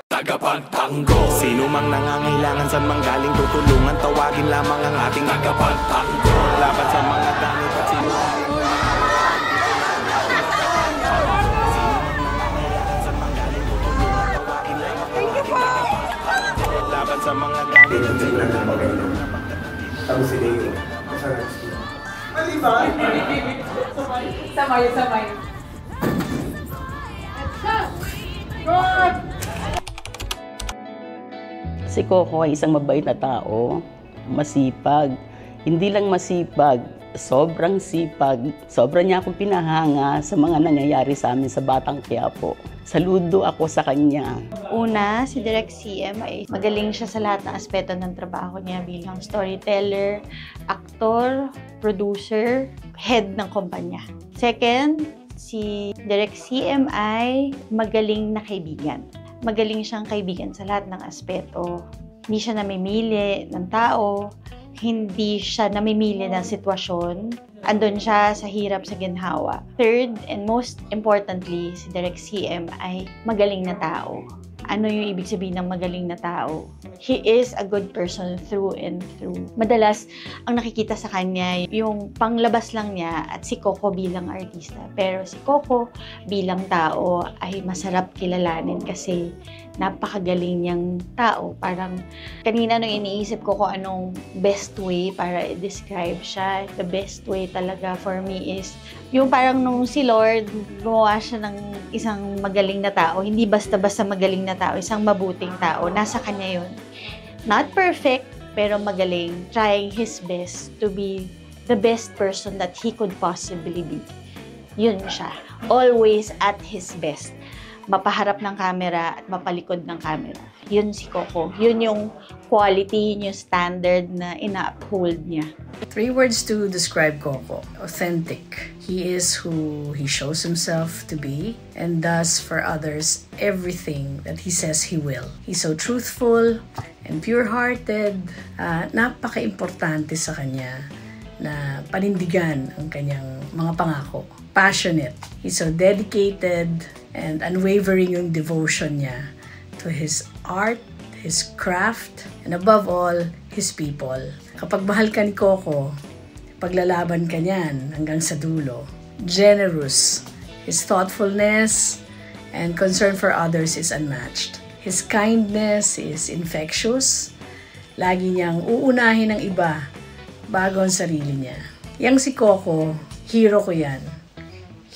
Tagapagtanggol. Sino mang nangangailangan saan mang galing tutulungan, tawagin lamang ang ating tagapagtanggol. Laban sa mga ganit at sinungaling. Laban sa mga ganit at sinungaling. Tapos si Leo. Mali ba? Samay. Si Coco ay isang mabait na tao, masipag. Hindi lang masipag, sobrang sipag. Sobra niya akong pinahanga sa mga nangyayari sa amin sa Batang Quiapo. Saludo ako sa kanya. Una, si Direk CM ay magaling siya sa lahat ng aspeto ng trabaho niya bilang storyteller, aktor, producer, head ng kumpanya. Second, si Direk CM ay magaling na kaibigan. Magaling siyang kaibigan sa lahat ng aspeto. Hindi siya namimili ng tao, hindi siya namimili ng sitwasyon. Andun siya sa hirap, sa ginhawa. Third, and most importantly, si Direk CM ay magaling na tao. Ano yung ibig sabihin ng magaling na tao? He is a good person through and through. Madalas, ang nakikita sa kanya, yung panglabas lang niya at si Coco bilang artista. Pero si Coco bilang tao ay masarap kilalanin kasi napakagaling niyang tao. Parang kanina nung iniisip ko kung anong best way para i-describe siya. The best way talaga for me is yung parang nung si Lord, gumawa siya ng isang magaling na tao. Hindi basta-basta magaling na tao, isang mabuting tao. Nasa kanya yun. Not perfect, pero magaling. Trying his best to be the best person that he could possibly be. Yun siya. Always at his best. Mapaharap ng camera at mapalikod ng camera. Yun si Coco. Yun yung quality, yun yung standard na ina-uphold niya. 3 words to describe Coco. Authentic. He is who he shows himself to be and does for others everything that he says he will. He's so truthful and pure-hearted. Napaka-importante sa kanya na panindigan ang kanyang mga pangako. Passionate. He's so dedicated and unwavering yung devotion niya to his art, his craft, and above all, his people. Kapag mahal ka ni Coco, paglalaban ka niyan hanggang sa dulo. Generous. His thoughtfulness and concern for others is unmatched. His kindness is infectious. Lagi niyang uunahin ang iba bago ang sarili niya. Yang si Coco, hero ko yan.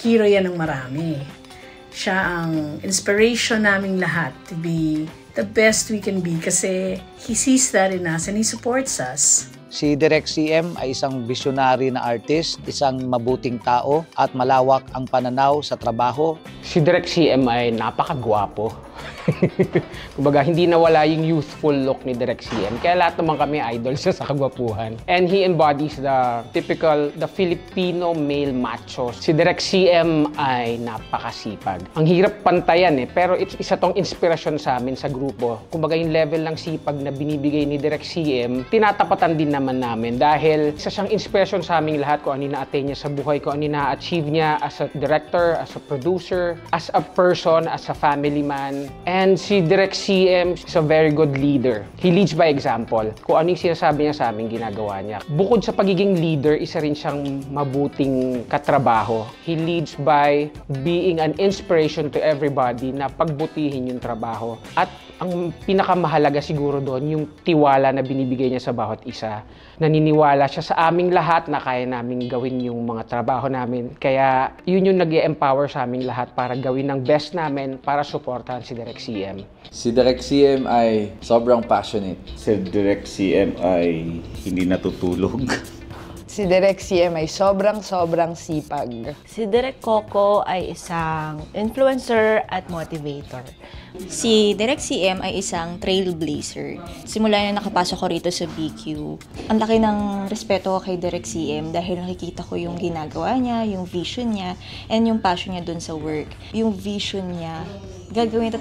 Hero yan ng marami. Siya ang inspiration naming lahat to be the best we can be kasi he sees that in us and he supports us. Si Direk CM ay isang visionary na artist, isang mabuting tao at malawak ang pananaw sa trabaho. Si Direk CM ay napakagwapo. Kumbaga, hindi nawala yung youthful look ni Direk CM. Kaya lahat naman kami idol siya sa kagwapuhan. And he embodies the Filipino male macho. Si Direk CM ay napakasipag. Ang hirap pantayan pero isa tong inspirasyon sa amin sa grupo. Kumbaga, yung level ng sipag na binibigay ni Direk CM, tinatapatan din naman namin dahil isa siyang inspirasyon sa aming lahat kung ano na-attain niya sa buhay, kung ano na-achieve niya as a director, as a producer, as a person, as a family man. And si Direk CM is a very good leader. He leads by example. Kung ano yung sinasabi niya sa amin, ginagawa niya. Bukod sa pagiging leader, isa rin siyang mabuting katrabaho. He leads by being an inspiration to everybody na pagbutihin yung trabaho. At ang pinakamahalaga siguro doon, yung tiwala na binibigay niya sa bawat isa. Naniniwala siya sa aming lahat na kaya naming gawin yung mga trabaho namin. Kaya yun yung nag-e-empower sa aming lahat para gawin ng best namin para suportahan si Direk CM. Si Direk CM ay sobrang passionate. Si Direk CM ay hindi natutulog. Si Direk CM ay sobrang sipag. Si Direk Coco ay isang influencer at motivator. Si Direk CM ay isang trailblazer. Simula na nakapasok ko rito sa BQ, ang laki ng respeto ko kay Direk CM dahil nakikita ko yung ginagawa niya, yung vision niya, and yung passion niya dun sa work. Yung vision niya, gagawin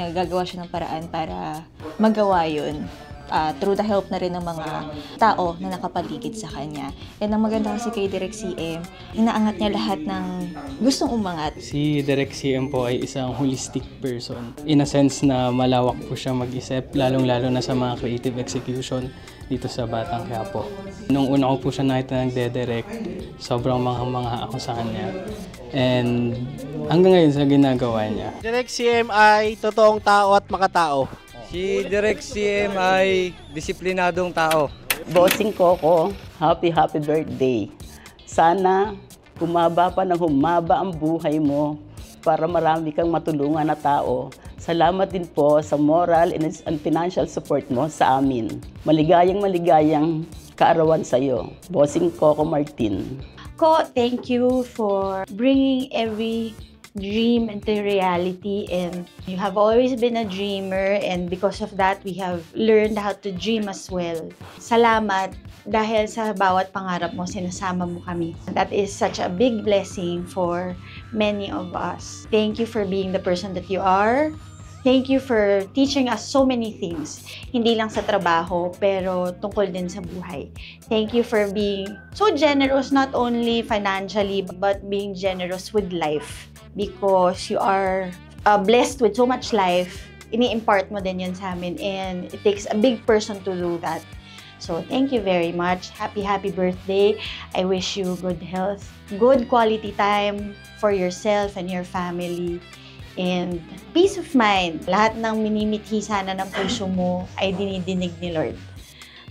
niya, gagawa siya ng paraan para magawa yun. through the help na rin ng mga tao na nakapaligid sa kanya. And ang maganda kasi kay Direk CM, inaangat niya lahat ng gustong umangat. Si Direk CM po ay isang holistic person. In a sense na malawak po siya mag-isip, lalong-lalo na sa mga creative execution dito sa Batang Quiapo. Nung una ko po siya nakita nagde-direct, sobrang mangha-mangha ako sa kanya. And hanggang ngayon sa ginagawa niya. Direk CM ay totoong tao at makatao. Si Direk CM ay disiplinadong tao. Bossing Coco, happy birthday. Sana humaba pa ng humaba ang buhay mo para marami kang matulungan na tao. Salamat din po sa moral and financial support mo sa amin. Maligayang kaarawan sa iyo. Bossing Coco Martin. Ko, thank you for bringing every dream into reality, and you have always been a dreamer, and because of that we have learned how to dream as well. Salamat dahil sa bawat pangarap mo sinasama mo kami. That is such a big blessing for many of us. Thank you for being the person that you are. Thank you for teaching us so many things. Hindi lang sa trabaho, pero tungkol din sa buhay. Thank you for being so generous, not only financially, but being generous with life. Because you are blessed with so much life, ini-impart mo din yun sa amin. And it takes a big person to do that. So, thank you very much. Happy birthday. I wish you good health, good quality time for yourself and your family. And peace of mind. Lahat ng minimithi sana ng puso mo ay dinidinig ni Lord.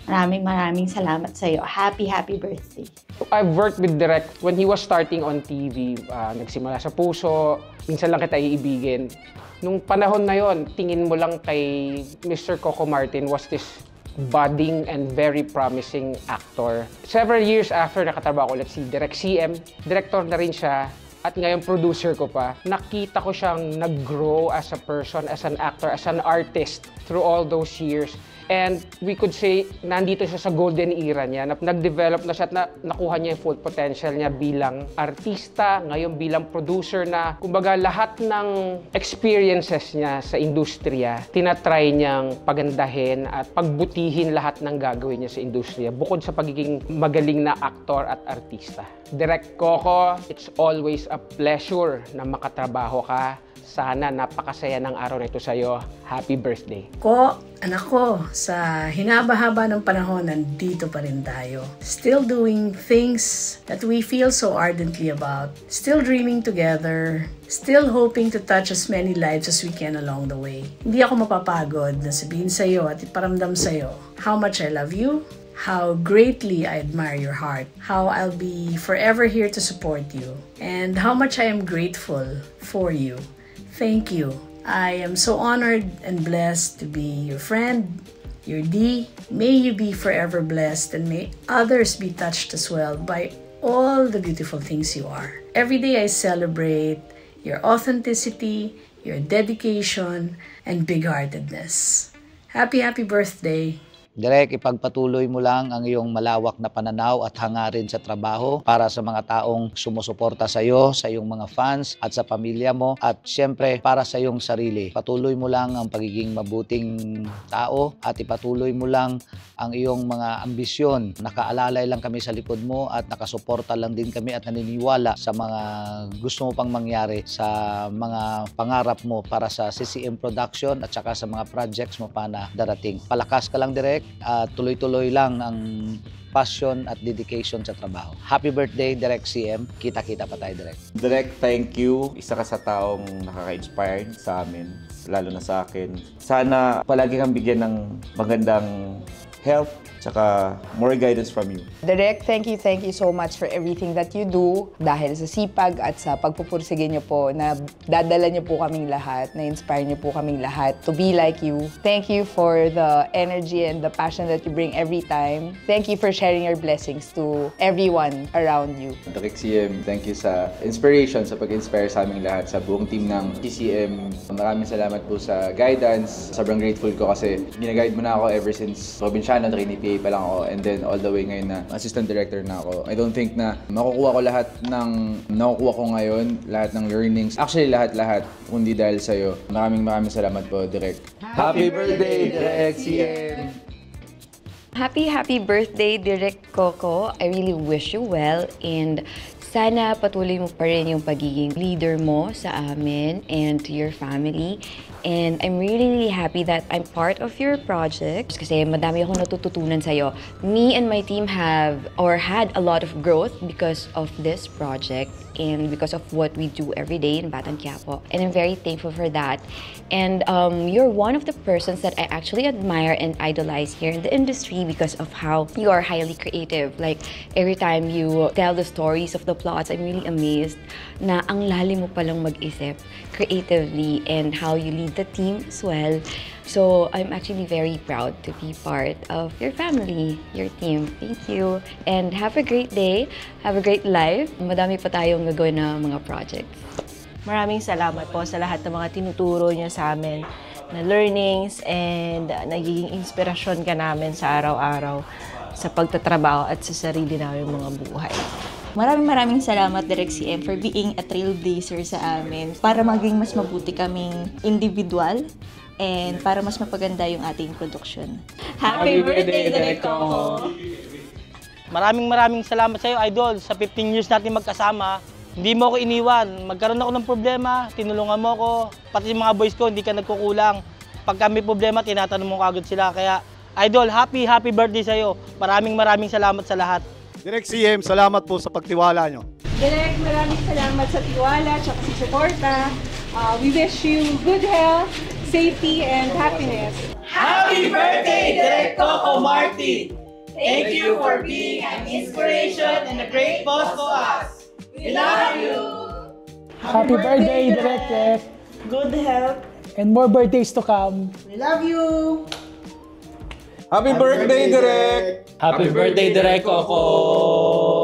Maraming salamat sa iyo. Happy birthday. I've worked with Direk when he was starting on TV. Nagsimula sa puso, minsan lang kita iibigin. Nung panahon na yon, tingin mo lang kay Mr. Coco Martin was this budding and very promising actor. Several years after nakatrabaho ko ulit si Direk CM, director na rin siya. At ngayon producer ko pa, nakita ko siyang nag-grow as a person, as an actor, as an artist through all those years. And we could say, nandito siya sa golden era niya, nag-develop na siya at nakuha niya yung full potential niya bilang artista, ngayon bilang producer na, kumbaga lahat ng experiences niya sa industriya, tinatry niyang pagandahin at pagbutihin lahat ng gagawin niya sa industriya, bukod sa pagiging magaling na aktor at artista. Direk Coco, it's always a pleasure na makatrabaho ka. Sana napakasaya ng araw na ito sa'yo. Happy birthday. Ko, anak ko, sa hinaba-haba ng panahon, nandito pa rin tayo. Still doing things that we feel so ardently about. Still dreaming together. Still hoping to touch as many lives as we can along the way. Hindi ako mapapagod na sabihin sa'yo at iparamdam sa'yo how much I love you, how greatly I admire your heart, how I'll be forever here to support you, and how much I am grateful for you. Thank you. I am so honored and blessed to be your friend, your D. May you be forever blessed and may others be touched as well by all the beautiful things you are. Every day I celebrate your authenticity, your dedication, and big-heartedness. Happy birthday. Direk, ipagpatuloy mo lang ang iyong malawak na pananaw at hangarin sa trabaho para sa mga taong sumusuporta sa iyo, sa iyong mga fans at sa pamilya mo at siyempre para sa iyong sarili. Patuloy mo lang ang pagiging mabuting tao at ipatuloy mo lang ang iyong mga ambisyon. Nakaalalay lang kami sa likod mo at nakasuporta lang din kami at naniniwala sa mga gusto mo pang mangyari sa mga pangarap mo para sa CCM Production at saka sa mga projects mo pa na darating. Palakas ka lang, Direk. Tuloy-tuloy lang ang passion at dedication sa trabaho. Happy birthday, Direk CM. Kita-kita pa tayo, Direk. Direk, thank you. Isa ka sa taong nakaka-inspire sa amin, lalo na sa akin. Sana palagi kang bigyan ng magandang health, tsaka more guidance from you. Direk, thank you so much for everything that you do. Dahil sa sipag at sa pagpupursige niyo po na dadala niyo po kaming lahat, na-inspire niyo po kaming lahat to be like you. Thank you for the energy and the passion that you bring every time. Thank you for sharing your blessings to everyone around you. Direk CM, thank you sa inspiration, sa pag-inspire sa aming lahat, sa buong team ng CCM. Maraming salamat po sa guidance. Sobrang grateful ko kasi ginaguide mo na ako ever since Provinciano, Trini PA pa lang ako, and then all the way ngayon na assistant director na ako. I don't think na makukuha ko lahat ng nakukuha ko ngayon, lahat ng learnings, actually lahat, kundi dahil sa'yo. Maraming salamat po, Direk. Happy birthday, Direk CM! Happy birthday, Direk Coco. I really wish you well and sana patuloy mo pa rin yung pagiging leader mo sa amin and to your family. And I'm really happy that I'm part of your project kasi madami akong natututunan sa'yo. Me and my team had a lot of growth because of this project and because of what we do every day in Batang Quiapo. And I'm very thankful for that. And you're one of the persons that I actually admire and idolize here in the industry because of how you are highly creative. Like, every time you tell the stories of the plots, I'm really amazed na ang lalim mo palang mag-isip creatively and how you lead the team as well. So I'm actually very proud to be part of your family, your team. Thank you. And have a great day. Have a great life. Madami pa tayong gagawin na mga projects. Maraming salamat po sa lahat ng mga tinuturo niyo sa amin na learnings and nagiging inspirasyon ka namin sa araw-araw sa pagtatrabaho at sa sarili namin mga buhay. Maraming salamat, Direk CM, for being a trailblazer sa amin para maging mas mabuti kaming individual and para mas mapaganda yung ating production. Happy birthday, Direk Coco! Maraming salamat sa iyo, Idol. Sa 15 years natin magkasama, hindi mo ako iniwan. Magkaroon ako ng problema, tinulungan mo ako. Pati yung mga boys ko, hindi ka nagkukulang. Pag may problema, tinatanong mo agad sila. Kaya, Idol, happy birthday sa iyo. Maraming salamat sa lahat. Direk CM, salamat po sa pagtiwala nyo. Direk, maraming salamat sa tiwala at sa suporta. We wish you good health, safety, and happiness. Happy birthday, Direk Coco Marty! Thank you for being an inspiration and a great boss to us. We love you! Happy birthday, Direk! Good health. And more birthdays to come. We love you! Happy birthday, Direk! Happy birthday, Direk Coco!